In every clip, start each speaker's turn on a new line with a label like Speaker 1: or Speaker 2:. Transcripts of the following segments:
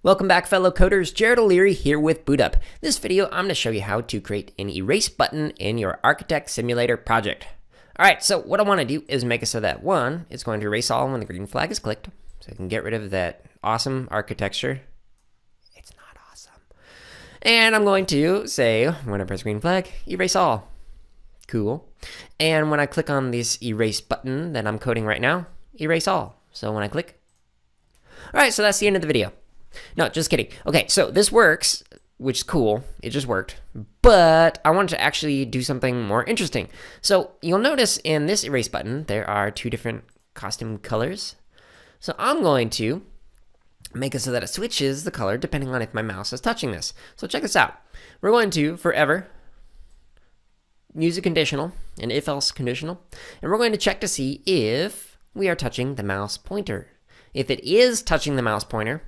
Speaker 1: Welcome back, fellow coders. Jared O'Leary here with BootUp. In this video, I'm going to show you how to create an erase button in your Architect Simulator project. Alright, so what I want to do is make it so that one, it's going to erase all when the green flag is clicked, so I can get rid of that awesome architecture. It's not awesome. And I'm going to say, when I press green flag, erase all. Cool. And when I click on this erase button that I'm coding right now, erase all. So when I click, alright, so that's the end of the video. No, just kidding. Okay, so this works, which is cool. It just worked. But I wanted to actually do something more interesting. So you'll notice in this erase button, there are two different costume colors. So I'm going to make it so that it switches the color depending on if my mouse is touching this. So check this out. We're going to forever use a conditional, an if-else conditional, and we're going to check to see if we are touching the mouse pointer. If it is touching the mouse pointer,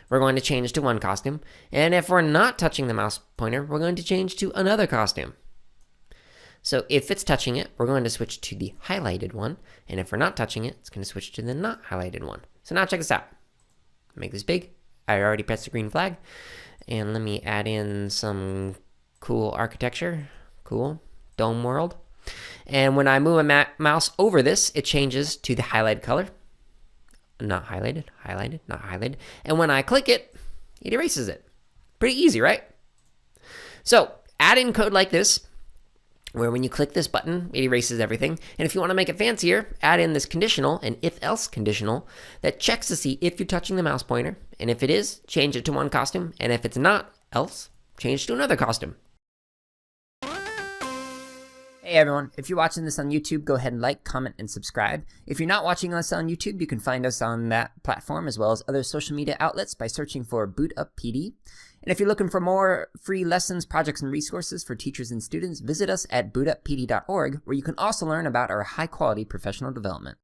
Speaker 1: we're going to change to one costume, and if we're not touching the mouse pointer, we're going to change to another costume. So if it's touching it, we're going to switch to the highlighted one, and if we're not touching it, it's going to switch to the not highlighted one. So now check this out. Make this big. I already pressed the green flag, and let me add in some cool architecture. Cool. Dome world. And when I move my mouse over this, it changes to the highlighted color. Not highlighted, highlighted, not highlighted. And when I click it, it erases it. Pretty easy, right? So add in code like this, where when you click this button, it erases everything. And if you want to make it fancier, add in this conditional, an if-else conditional, that checks to see if you're touching the mouse pointer. And if it is, change it to one costume. And if it's not, else, change to another costume. Hey everyone, if you're watching this on YouTube, go ahead and like, comment, and subscribe. If you're not watching us on YouTube, you can find us on that platform as well as other social media outlets by searching for BootUp PD. And if you're looking for more free lessons, projects, and resources for teachers and students, visit us at bootuppd.org, where you can also learn about our high-quality professional development.